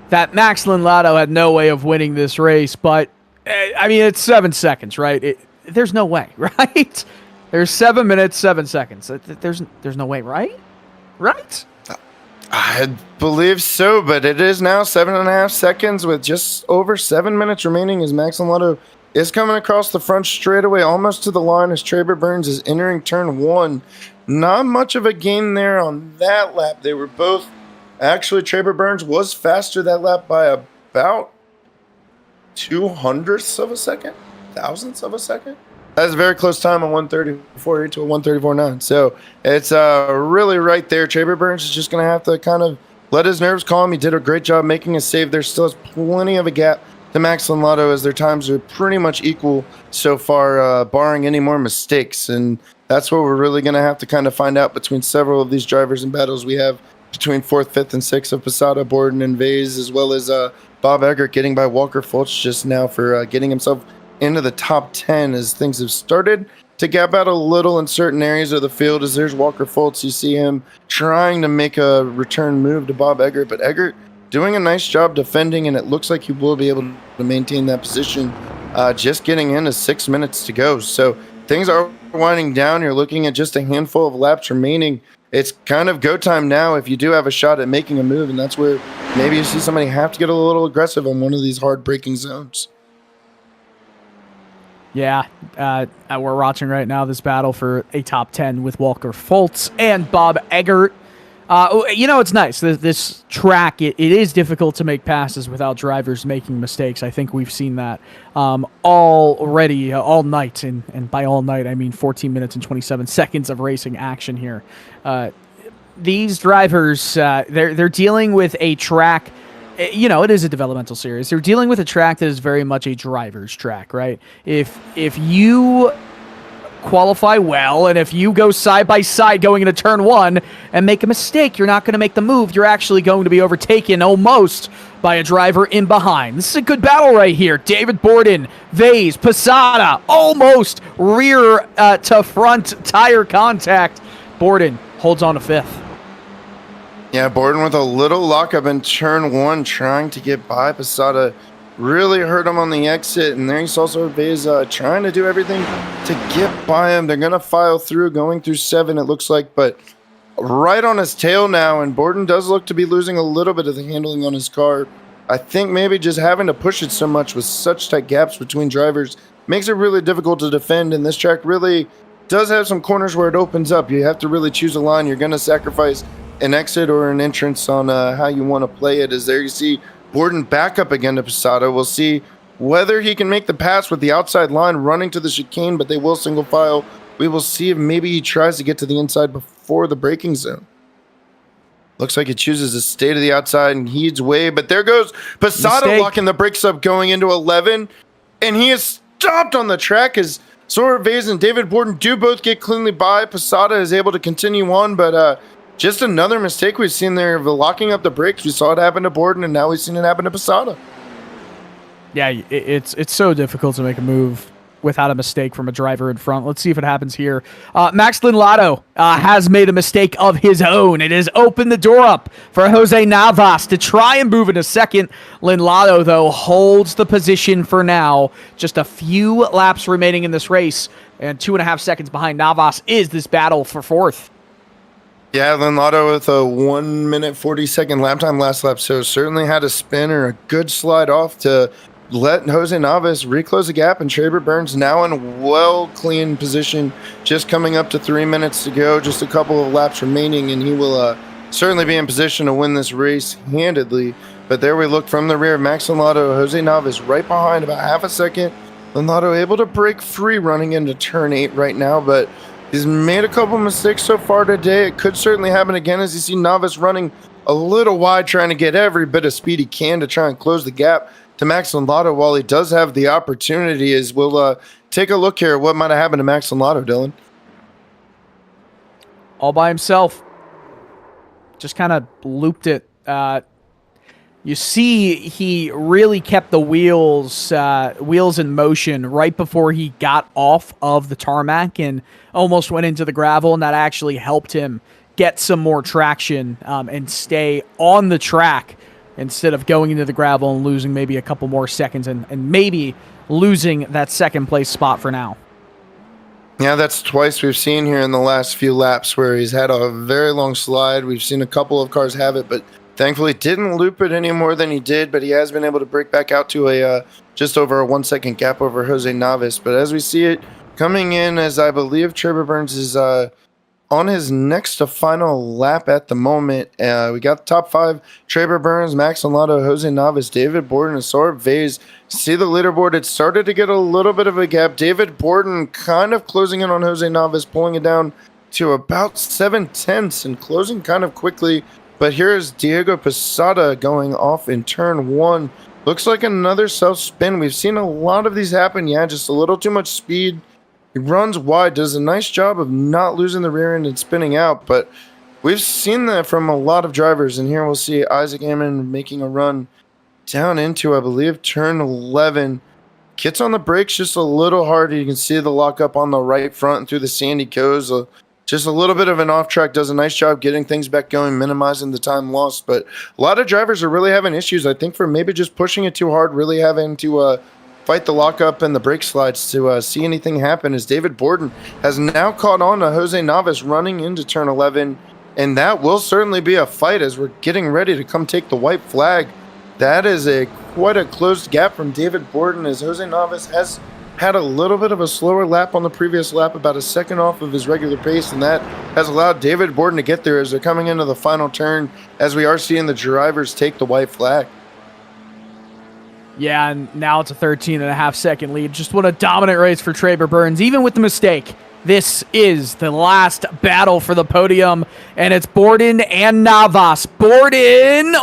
that Max Lotto had no way of winning this race, but, I mean, it's 7 seconds, right? There's no way, right? There's 7 minutes, 7 seconds. There's no way, right? Right? I believe so, but it is now 7.5 seconds with just over 7 minutes remaining as Max Lotto is coming across the front straightaway almost to the line as Traber Burns is entering turn 1. Not much of a gain there on that lap. They were both, actually Traber Burns was faster that lap by about 200ths of a second, thousandths of a second. That's a very close time, a 134.8 to a 134.9. So it's really right there. Traber Burns is just going to have to kind of let his nerves calm. He did a great job making a save. There still is plenty of a gap to Max Lotto as their times are pretty much equal so far, barring any more mistakes. And that's what we're really going to have to kind of find out between several of these drivers and battles we have between 4th, 5th, and 6th of Posada, Borden, and Vase, as well as Bob Eggert getting by Walker Fultz just now for getting himself into the top 10 as things have started to gap out a little in certain areas of the field. As there's Walker Fultz, you see him trying to make a return move to Bob Eggert, but Eggert doing a nice job defending, and it looks like he will be able to maintain that position just getting into 6 minutes to go. So things are winding down. You're looking at just a handful of laps remaining. It's kind of go time now if you do have a shot at making a move, and that's where maybe you see somebody have to get a little aggressive on one of these hard braking zones. Yeah, we're watching right now this battle for a top 10 with Walker Fultz and Bob Eggert. You know, it's nice. This track, it is difficult to make passes without drivers making mistakes. I think we've seen that already all night. And by all night, I mean 14 minutes and 27 seconds of racing action here. These drivers, they're dealing with a track. You know, it is a developmental series. They're dealing with a track that is very much a driver's track, right? If you qualify well, and if you go side by side going into turn 1 and make a mistake, you're not going to make the move. You're actually going to be overtaken almost by a driver in behind. This is a good battle right here. David Borden, Vase, Posada, almost rear to front tire contact. Borden holds on to 5th. Yeah, Borden with a little lockup in turn 1, trying to get by Posada. Really hurt him on the exit, and there he's also trying to do everything to get by him. They're going to file through, going through 7, it looks like, but right on his tail now, and Borden does look to be losing a little bit of the handling on his car. I think maybe just having to push it so much with such tight gaps between drivers makes it really difficult to defend, and this track really does have some corners where it opens up. You have to really choose a line. You're going to sacrifice an exit or an entrance on how you want to play it. As there you see Borden back up again to Posada. We'll see whether he can make the pass with the outside line running to the chicane, but they will single file. We will see if maybe he tries to get to the inside before the braking zone. Looks like he chooses to stay to the outside and heeds way, but there goes Posada locking the brakes up going into 11, and he is stopped on the track as Sora Vase and David Borden do both get cleanly by. Posada is able to continue on, but just another mistake we've seen there of locking up the brakes. We saw it happen to Borden, and now we've seen it happen to Posada. Yeah, it's so difficult to make a move without a mistake from a driver in front. Let's see if it happens here. Max Lotto has made a mistake of his own. It has opened the door up for Jose Navas to try and move in a second. Lotto, though, holds the position for now. Just a few laps remaining in this race, and 2.5 seconds behind Navas is this battle for 4th. Yeah, Lotto with a 1 minute 40-second lap time last lap, so certainly had a spin or a good slide off to let Jose Navas reclose the gap, and Traber Burns now in well clean position, just coming up to 3 minutes to go, just a couple of laps remaining, and he will certainly be in position to win this race handedly. But there we look from the rear, Max Lotto, Jose Navas right behind, about half a second. Lotto able to break free running into turn 8 right now, but he's made a couple mistakes so far today. It could certainly happen again as you see Navas running a little wide, trying to get every bit of speed he can to try and close the gap to Max Lotto while he does have the opportunity. As we'll take a look here at what might have happened to Max Lotto, Dylan. All by himself. Just kind of looped it. You see he really kept the wheels in motion right before he got off of the tarmac and almost went into the gravel, and that actually helped him get some more traction and stay on the track instead of going into the gravel and losing maybe a couple more seconds and maybe losing that second place spot for now. Yeah, that's twice we've seen here in the last few laps where he's had a very long slide. We've seen a couple of cars have it, but thankfully didn't loop it any more than he did, but he has been able to break back out to a just over a 1 second gap over Jose Navas. But as we see it coming in, as I believe Traber Burns is on his next to final lap at the moment. We got the top 5, Traber Burns, Max Lotto, Jose Navas, David Borden, and Sorb Vase. See the leaderboard, it started to get a little bit of a gap. David Borden kind of closing in on Jose Navas, pulling it down to about 7/10 and closing kind of quickly. But here's Diego Posada going off in turn 1. Looks like another self-spin. We've seen a lot of these happen. Yeah, just a little too much speed. He runs wide, does a nice job of not losing the rear end and spinning out. But we've seen that from a lot of drivers. And here we'll see Isaac Ammon making a run down into, I believe, turn 11. Gets on the brakes just a little hard. You can see the lockup on the right front and through the sand he goes. Just a little bit of an off track, does a nice job getting things back going, minimizing the time lost. But a lot of drivers are really having issues, I think, for maybe just pushing it too hard, really having to fight the lockup and the brake slides to see anything happen, as David Borden has now caught on to Jose Navas running into turn 11. And that will certainly be a fight as we're getting ready to come take the white flag. That is quite a closed gap from David Borden, as Jose Navas has had a little bit of a slower lap on the previous lap, about a second off of his regular pace, and that has allowed David Borden to get there as they're coming into the final turn, as we are seeing the drivers take the white flag. Yeah, and now it's a 13.5-second lead. Just what a dominant race for Traber Burns, even with the mistake. This is the last battle for the podium, and it's Borden and Navas. Borden,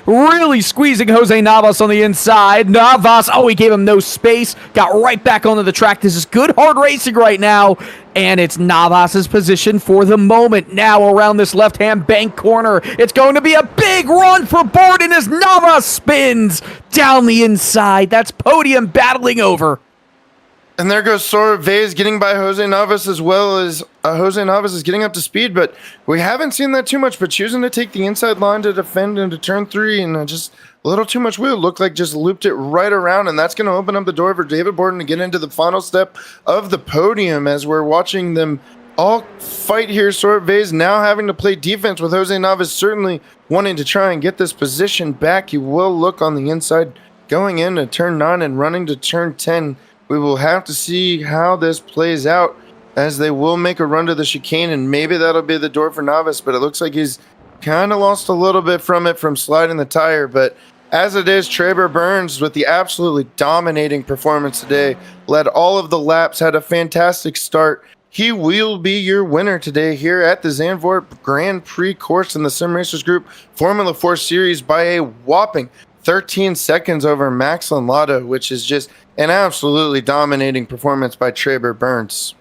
really squeezing Jose Navas on the inside. Navas, he gave him no space, got right back onto the track. This is good, hard racing right now, and it's Navas's position for the moment. Now around this left-hand bank corner, it's going to be a big run for Borden as Navas spins down the inside. That's podium battling over. And there goes Sorb Vase getting by Jose Navas, as well as Jose Navas is getting up to speed, but we haven't seen that too much, but choosing to take the inside line to defend into turn 3 and just a little too much wheel. Looked like just looped it right around, and that's going to open up the door for David Borden to get into the final step of the podium as we're watching them all fight here. Sorb Vase now having to play defense with Jose Navas, certainly wanting to try and get this position back. He will look on the inside going into turn 9 and running to turn 10. We will have to see how this plays out, as they will make a run to the chicane, and maybe that'll be the door for Navas, but it looks like he's kind of lost a little bit from it from sliding the tire. But as it is, Traber Burns with the absolutely dominating performance today, led all of the laps, had a fantastic start. He will be your winner today here at the Zandvoort Grand Prix course in the Sim Racers Group Formula 4 Series by a whopping 13 seconds over Max Lotto, which is just an absolutely dominating performance by Traber Burns.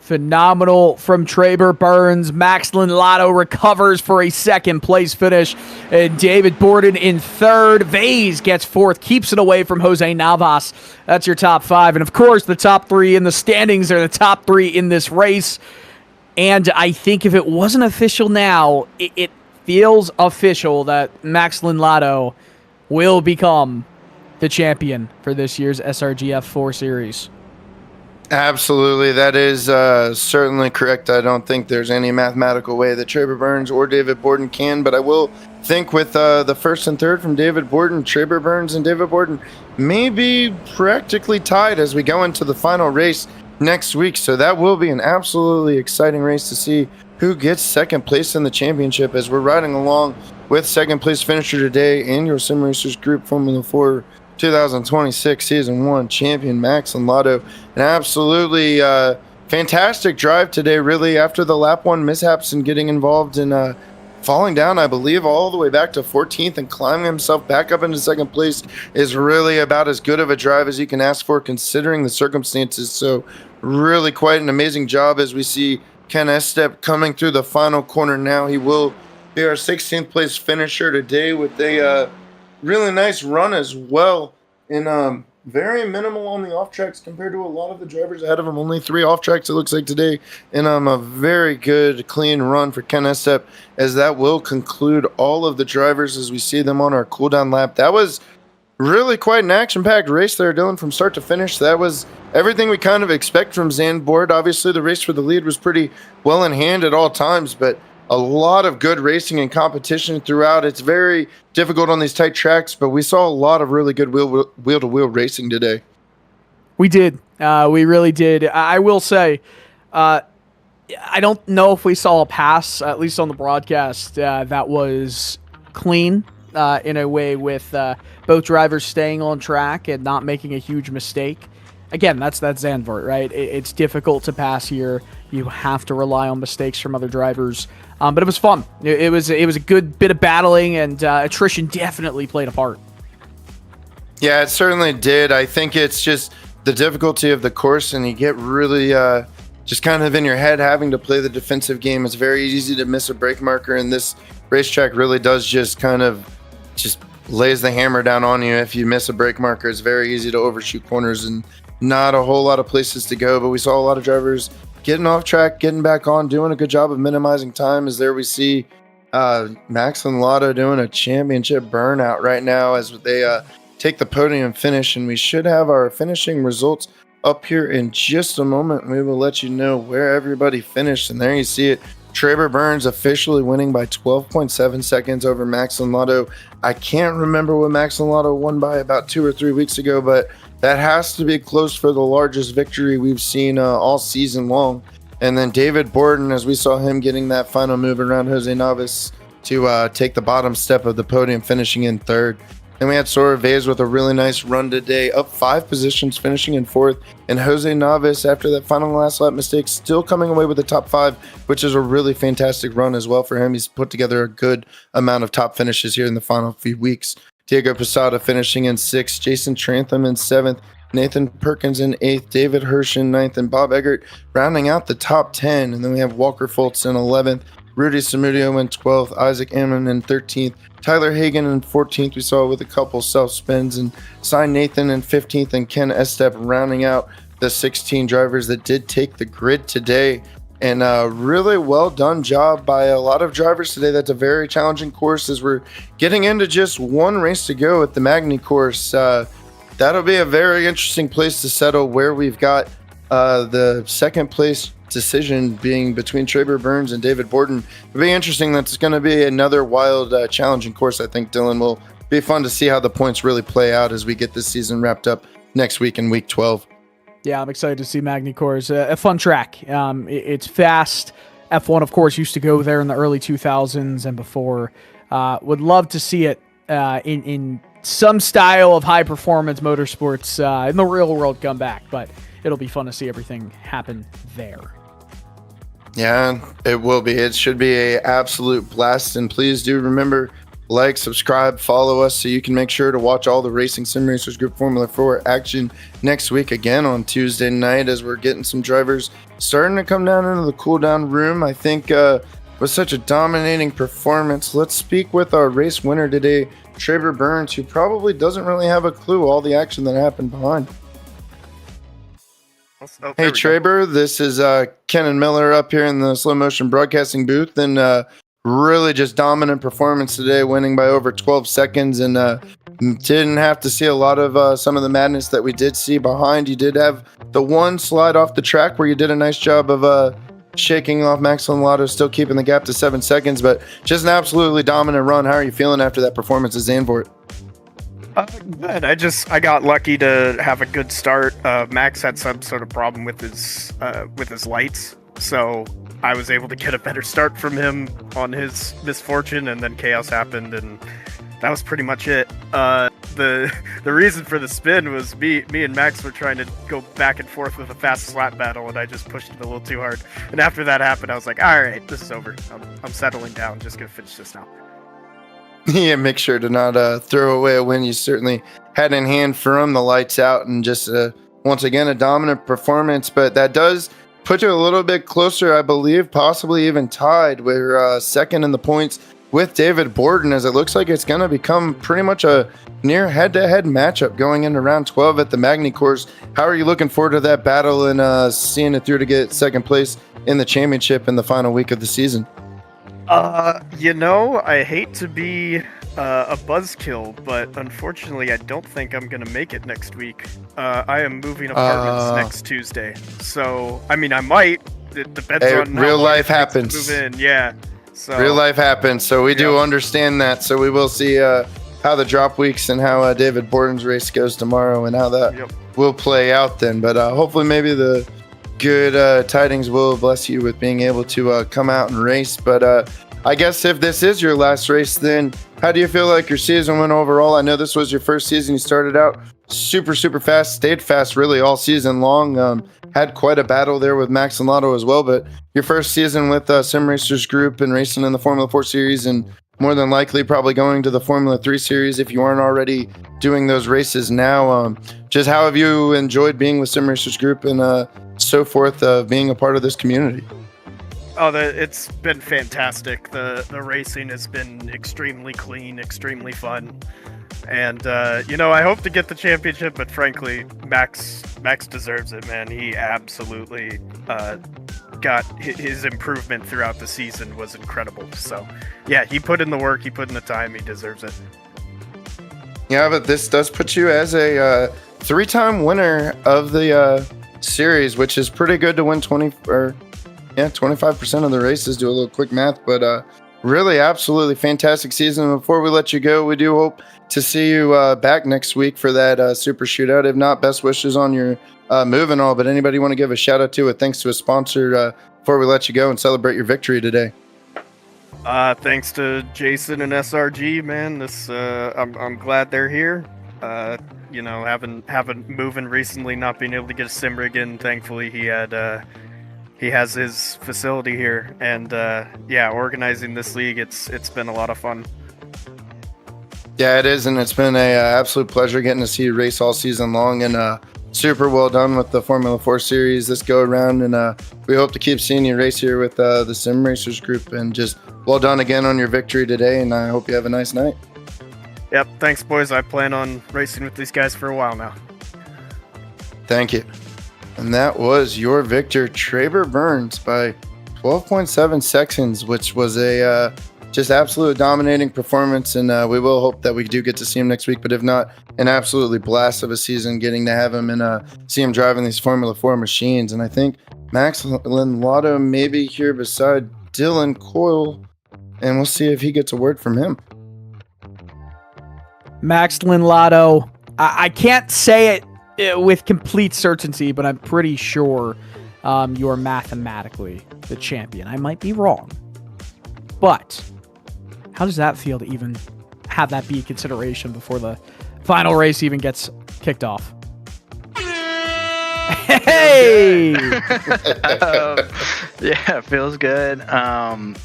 Phenomenal from Traber Burns. Max Lotto recovers for a second place finish. And David Borden in third. Vase gets fourth, keeps it away from Jose Navas. That's your top 5. And of course, the top 3 in the standings are the top 3 in this race. And I think if it wasn't official now, it feels official that Max Lotto will become the champion for this year's SRG F4 series. Absolutely. That is certainly correct. I don't think there's any mathematical way that Traber Burns or David Borden can, but I will think with the first and third from David Borden, Traber Burns and David Borden may be practically tied as we go into the final race next week. So that will be an absolutely exciting race to see who gets second place in the championship as we're riding along with second place finisher today in your Sim Racers Group Formula 4 2026 Season 1 champion Max Lotto. An absolutely fantastic drive today, really, after the lap 1 mishaps and getting involved in falling down, I believe, all the way back to 14th and climbing himself back up into second place is really about as good of a drive as you can ask for considering the circumstances. So really quite an amazing job as we see Ken Estep coming through the final corner now. He will be our 16th place finisher today with a really nice run as well, and very minimal on the off tracks compared to a lot of the drivers ahead of him. Only 3 off tracks it looks like today, and a very good clean run for Ken Estep, as that will conclude all of the drivers as we see them on our cooldown lap. That was really quite an action-packed race there, Dylan, from start to finish. That was everything we kind of expect from Zandvoort. Obviously the race for the lead was pretty well in hand at all times, but a lot of good racing and competition throughout. It's very difficult on these tight tracks, but we saw a lot of really good wheel-to-wheel racing today. We did. We really did. I will say, I don't know if we saw a pass, at least on the broadcast, that was clean in a way with both drivers staying on track and not making a huge mistake. Again, that's Zandvoort, right? It's difficult to pass here. You have to rely on mistakes from other drivers. But it was fun. It was a good bit of battling, and attrition definitely played a part. Yeah, it certainly did. I think it's just the difficulty of the course, and you get really just kind of in your head having to play the defensive game. It's very easy to miss a brake marker, and this racetrack really does just kind of just lays the hammer down on you. If you miss a brake marker, it's very easy to overshoot corners and not a whole lot of places to go. But we saw a lot of drivers getting off track, getting back on, doing a good job of minimizing time. As there we see Max and Lotto doing a championship burnout right now as they take the podium finish. And we should have our finishing results up here in just a moment. We will let you know where everybody finished. And there you see it. Traber Burns officially winning by 12.7 seconds over Max and Lotto. I can't remember what Max and Lotto won by about 2 or 3 weeks ago, but that has to be close for the largest victory we've seen all season long. And then David Borden, as we saw him getting that final move around Jose Navas to take the bottom step of the podium, finishing in third. And we had Sora Vez with a really nice run today, up 5 positions, finishing in fourth. And Jose Navas, after that final last lap mistake, still coming away with the top 5, which is a really fantastic run as well for him. He's put together a good amount of top finishes here in the final few weeks. Diego Posada finishing in 6th, Jason Trantham in 7th, Nathan Perkins in 8th, David Hirsch in 9th, and Bob Eggert rounding out the top 10. And then we have Walker Foltz in 11th, Rudy Samudio in 12th, Isaac Ammon in 13th, Tyler Hagan in 14th. We saw with a couple self-spins, and Cy Nathan in 15th, and Ken Estep rounding out the 16 drivers that did take the grid today. And a really well done job by a lot of drivers today. That's a very challenging course as we're getting into just one race to go at the Magny course. That'll be a very interesting place to settle, where we've got the second place decision being between Traber Burns and David Borden. It'll be interesting. That's going to be another wild, challenging course. I think, Dylan, will be fun to see how the points really play out as we get this season wrapped up next week in week 12. Yeah, I'm excited to see Magny Cours. A fun track. It's fast. F1, of course, used to go there in the early 2000s and before. Would love to see it in some style of high-performance motorsports in the real world come back, but it'll be fun to see everything happen there. Yeah, it will be. It should be an absolute blast, and please do remember, like, subscribe, follow us so you can make sure to watch all the Racing Sim Racers Group Formula 4 action next week again on Tuesday night, as we're getting some drivers starting to come down into the cool down room. I think with such a dominating performance, let's speak with our race winner today, Traber Burns, who probably doesn't really have a clue all the action that happened behind. Hey Traber, this is Kennan Miller up here in the slow motion broadcasting booth, and really just dominant performance today, winning by over 12 seconds, and didn't have to see a lot of some of the madness that we did see behind. You did have the one slide off the track where you did a nice job of shaking off Max Lotto, still keeping the gap to 7 seconds, but just an absolutely dominant run. How are you feeling after that performance at Zandvoort? Good. I got lucky to have a good start. Max had some sort of problem with his lights, so I was able to get a better start from him on his misfortune, and then chaos happened, and that was pretty much it. The reason for the spin was me and Max were trying to go back and forth with a fast slap battle, and I just pushed it a little too hard. And after that happened, I was like, all right, this is over. I'm settling down. Just gonna finish this now. Yeah, make sure to not throw away a win you certainly had in hand from the lights out, and just once again a dominant performance. But that does put you a little bit closer, I believe, possibly even tied. We're second in the points with David Borden, as it looks like it's going to become pretty much a near head-to-head matchup going into round 12 at the Magny Course. How are you looking forward to that battle and seeing it through to get second place in the championship in the final week of the season? I hate to be a buzzkill, but unfortunately I don't think I'm gonna make it next week. I am moving apartments next Tuesday, so I mean I might. It depends on real how life long it takes happens. to move in. Yeah. So Real life happens, so we do understand that. So we will see how the drop weeks and how David Borden's race goes tomorrow and how that will play out then. But hopefully maybe the good tidings will bless you with being able to come out and race. But I guess if this is your last race, then how do you feel like your season went overall? I know this was your first season. You started out super fast, stayed fast really all season long. Had quite a battle there with Max and Lotto as well, but your first season with Sim Racers Group and racing in the Formula 4 Series, and more than likely probably going to the Formula 3 Series if you aren't already doing those races now. Just how have you enjoyed being with Sim Racers Group and so forth, being a part of this community? It's been fantastic. The racing has been extremely clean, extremely fun. And, I hope to get the championship, but frankly, Max deserves it, man. He absolutely got his improvement throughout the season was incredible. So, yeah, he put in the work, he put in the time, he deserves it. Yeah, but this does put you as a 3-time winner of the series, which is pretty good to win 25% of the races. Do a little quick math, but really absolutely fantastic season. Before we let you go, we do hope to see you back next week for that super shootout. If not, best wishes on your move and all, but anybody want to give a shout out to, thanks to a sponsor before we let you go and celebrate your victory today? Thanks to Jason and SRG, man. I'm glad they're here. Having moving recently, not being able to get a sim rig in, thankfully he has his facility here, and organizing this league, it's been a lot of fun. Yeah, it is, and it's been a absolute pleasure getting to see you race all season long, and super well done with the Formula 4 Series this go around, and we hope to keep seeing you race here with the Sim Racers Group, and just well done again on your victory today, and I hope you have a nice night. Yep, thanks boys. I plan on racing with these guys for a while now. Thank you. And that was your victor, Traber Burns, by 12.7 seconds, which was a just absolute dominating performance. And we will hope that we do get to see him next week. But if not, an absolutely blast of a season getting to have him and see him driving these Formula 4 machines. And I think Max Lotto may be here beside Dylan Coyle, and we'll see if he gets a word from him. Max Lotto, I can't say it with complete certainty, but I'm pretty sure you are mathematically the champion. I might be wrong, but how does that feel to even have that be a consideration before the final race even gets kicked off? Hey! Yeah, it feels good.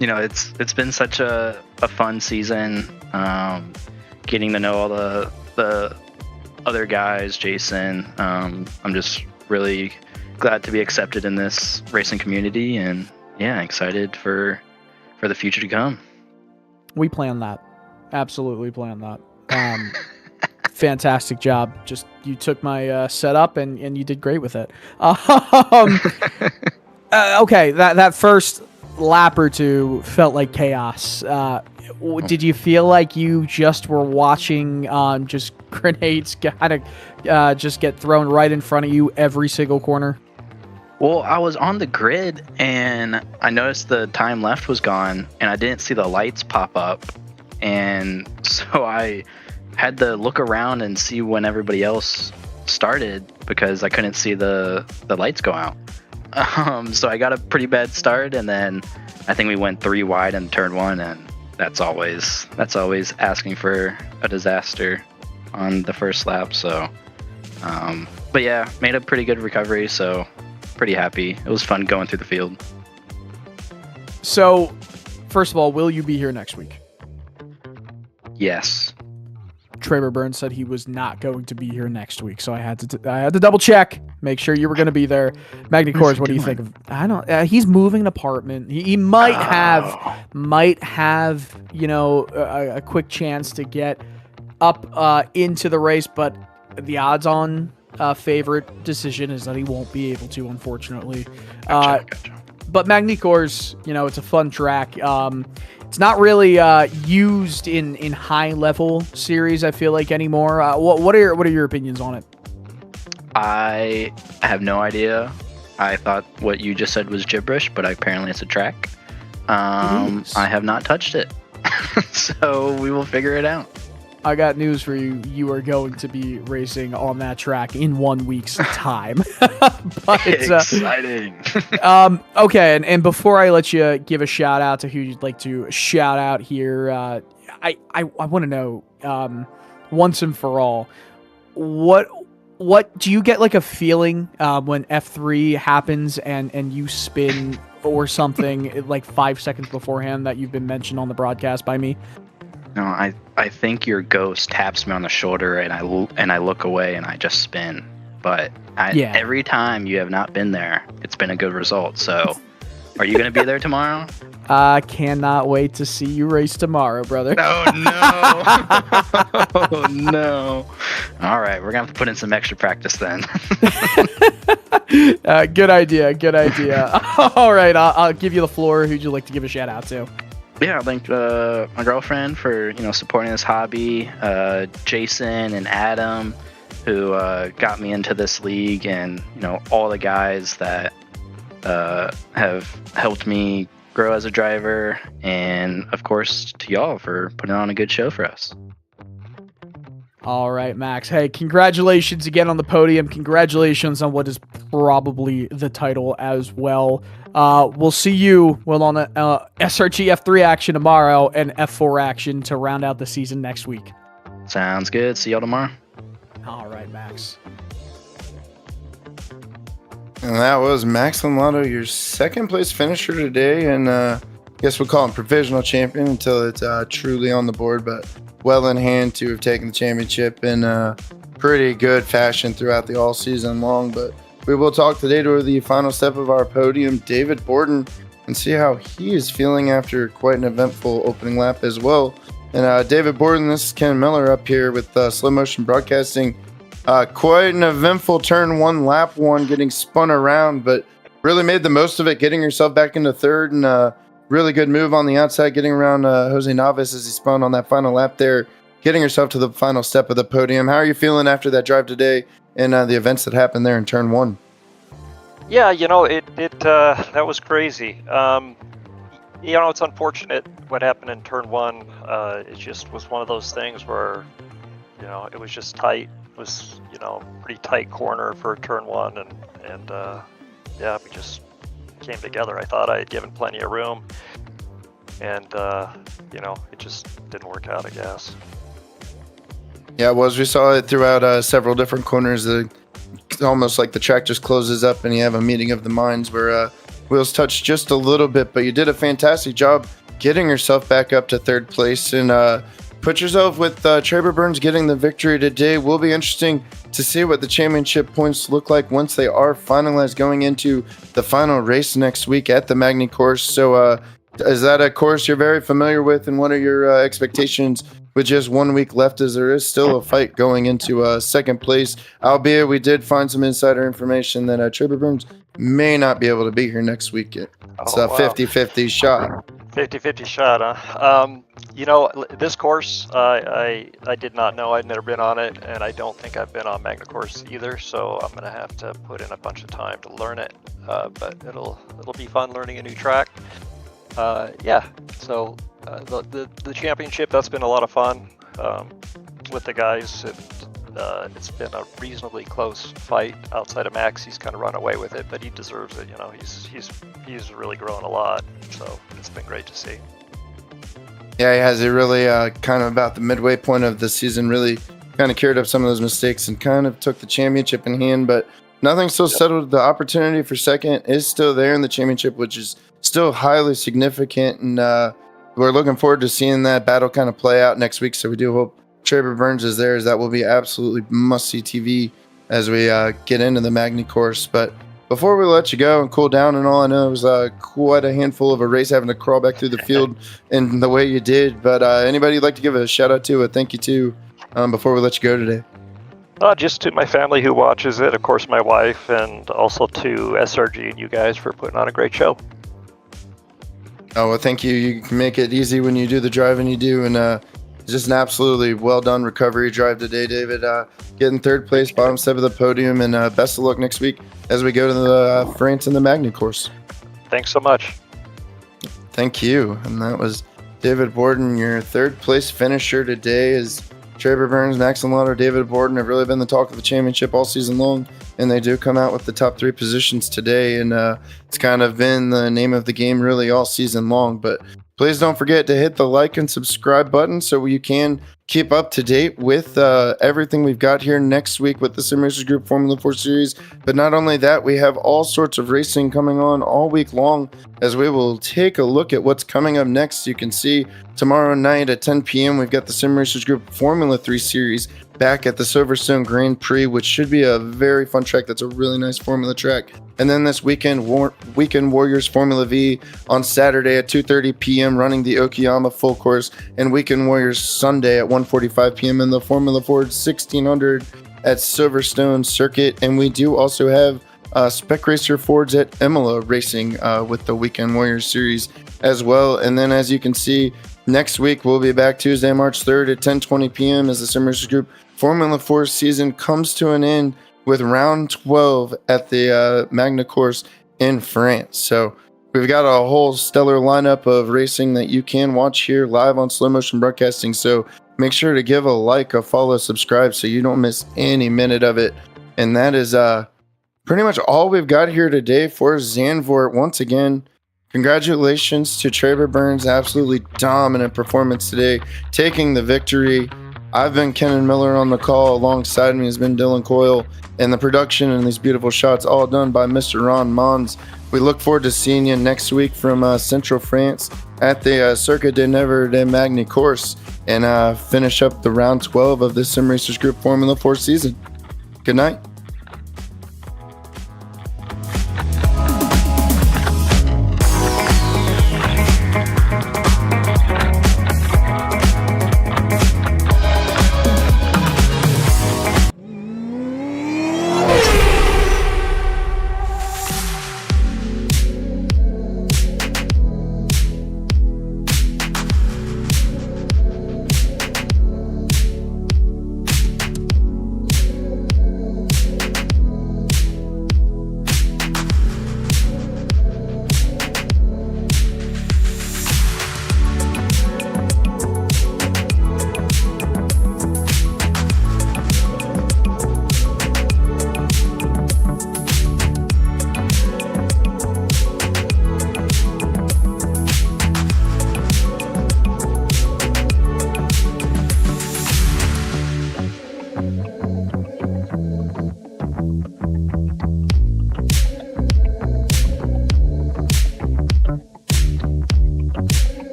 It's been such a fun season. Getting to know all the other guys, Jason. I'm just really glad to be accepted in this racing community, and excited for the future to come. We planned that. Absolutely planned that. Fantastic job. Just you took my setup and you did great with it. Okay, that first lap or two felt like chaos. Did you feel like you just were watching just grenades kind of just get thrown right in front of you every single corner? Well, I was on the grid and I noticed the time left was gone and I didn't see the lights pop up. And so I had to look around and see when everybody else started because I couldn't see the lights go out. So I got a pretty bad start, and then I think we went 3 wide in turn 1, and that's always asking for a disaster on the first lap. So, but yeah, made a pretty good recovery, so pretty happy. It was fun going through the field. So, first of all, will you be here next week? Yes. Traver Burns said he was not going to be here next week, so I had to double check, make sure you were going to be there. Magny Cores, what do you think of? I don't. He's moving an apartment. He might have a quick chance to get up into the race, but the odds-on favorite decision is that he won't be able to, unfortunately. Gotcha. But Magny Cores, it's a fun track. It's not really used in high level series, I feel like, anymore. What are your opinions on it? I have no idea. I thought what you just said was gibberish, but apparently it's a track. I have not touched it, so we will figure it out. I got news for you. You are going to be racing on that track in 1 week's time. But it's exciting. Okay, and before I let you give a shout out to who you'd like to shout out here, I want to know once and for all, what do you get like a feeling when F3 happens and you spin or something like 5 seconds beforehand that you've been mentioned on the broadcast by me? No, I think your ghost taps me on the shoulder and I look away and I just spin. But every time you have not been there, it's been a good result. So, are you going to be there tomorrow? I cannot wait to see you race tomorrow, brother. Oh, no. Oh, no. All right, we're going to have to put in some extra practice then. Good idea. All right, I'll give you the floor. Who'd you like to give a shout out to? Yeah, I thank my girlfriend for supporting this hobby, Jason and Adam, who got me into this league, and all the guys that have helped me grow as a driver, and of course to y'all for putting on a good show for us. All right, Max. Hey, congratulations again on the podium. Congratulations on what is probably the title as well. We'll see you on the SRG F3 action tomorrow and F4 action to round out the season next week. Sounds good. See y'all tomorrow. All right, Max. And that was Max Lotto, your second place finisher today, and I guess we'll call him provisional champion until it's truly on the board, but well in hand to have taken the championship in pretty good fashion throughout the all season long. But we will talk today to the final step of our podium, David Borden, and see how he is feeling after quite an eventful opening lap as well. And David Borden, this is Ken Miller up here with Slow Motion Broadcasting. Quite an eventful turn 1, lap 1, getting spun around, but really made the most of it, getting yourself back into third, and really good move on the outside, getting around Jose Navas as he spun on that final lap there, getting yourself to the final step of the podium. How are you feeling after that drive today and the events that happened there in turn 1? Yeah, that was crazy. It's unfortunate what happened in turn 1. It just was one of those things where, it was just tight. It was, pretty tight corner for turn 1, and we just came together. I thought I had given plenty of room, and it just didn't work out, I guess. Yeah, it was. We saw it throughout several different corners. It's almost like the track just closes up and you have a meeting of the minds where wheels touch just a little bit, but you did a fantastic job getting yourself back up to third place and put yourself with Traver Burns getting the victory today. Will be interesting to see what the championship points look like once they are finalized going into the final race next week at the Magny course. So is that a course you're very familiar with, and what are your expectations with just 1 week left, as there is still a fight going into second place, albeit we did find some insider information that Traver Burns may not be able to be here next week. It's a 50-50 shot. 50-50 shot, huh? This course, I did not know. I'd never been on it, and I don't think I've been on Magna Course either, so I'm going to have to put in a bunch of time to learn it. But it'll be fun learning a new track. So the championship, that's been a lot of fun with the guys. It's been a reasonably close fight outside of Max. He's kind of run away with it, but he deserves it. He's really grown a lot, so it's been great to see. Yeah, he has. It really kind of about the midway point of the season really kind of cured up some of those mistakes and kind of took the championship in hand, but nothing's still settled. The opportunity for second is still there in the championship, which is still highly significant, and we're looking forward to seeing that battle kind of play out next week. So we do hope Traver Burns is there, as that will be absolutely must-see TV as we get into the Magny course. But before we let you go and cool down and all, I know it was quite a handful of a race having to crawl back through the field in the way you did. But anybody you'd like to give a shout-out to, a thank you to, before we let you go today? Just to my family who watches it, of course my wife, and also to SRG and you guys for putting on a great show. Oh, well, thank you. You can make it easy when you do the driving you do, and just an absolutely well-done recovery drive today, David. Getting third place, bottom step of the podium, and best of luck next week as we go to the France and the Magny course. Thanks so much. Thank you. And that was David Borden, your third place finisher today. As Traver Burns, Max and Lauder, David Borden have really been the talk of the championship all season long, and they do come out with the top 3 positions today, and it's kind of been the name of the game really all season long. But please don't forget to hit the like and subscribe button so you can keep up to date with everything we've got here next week with the Sim Racers Group Formula 4 Series. But not only that, we have all sorts of racing coming on all week long as we will take a look at what's coming up next. You can see tomorrow night at 10 p.m. we've got the Sim Racers Group Formula 3 Series back at the Silverstone Grand Prix, which should be a very fun track. That's a really nice Formula track. And then this weekend, Weekend Warriors Formula V on Saturday at 2:30 p.m. running the Okayama full course, and Weekend Warriors Sunday at 1:45 p.m. in the Formula Ford 1600 at Silverstone Circuit. And we do also have Spec Racer Fords at Imola racing with the Weekend Warriors Series as well. And then as you can see, next week we'll be back Tuesday, March 3rd at 10:20 p.m. as the Sim Racers Group Formula 4 season comes to an end with round 12 at the Magna course in France. So we've got a whole stellar lineup of racing that you can watch here live on Slow Motion Broadcasting. So make sure to give a like, a follow, subscribe so you don't miss any minute of it. And that is pretty much all we've got here today for Zandvoort. Once again, congratulations to Traver Burns. Absolutely dominant performance today, taking the victory. I've been Kennan Miller on the call. Alongside me has been Dylan Coyle, and the production and these beautiful shots all done by Mr. Ron Maunz. We look forward to seeing you next week from Central France at the Circuit de Never de Magny course and finish up the round 12 of the Sim Racers Group Formula 4 season. Good night.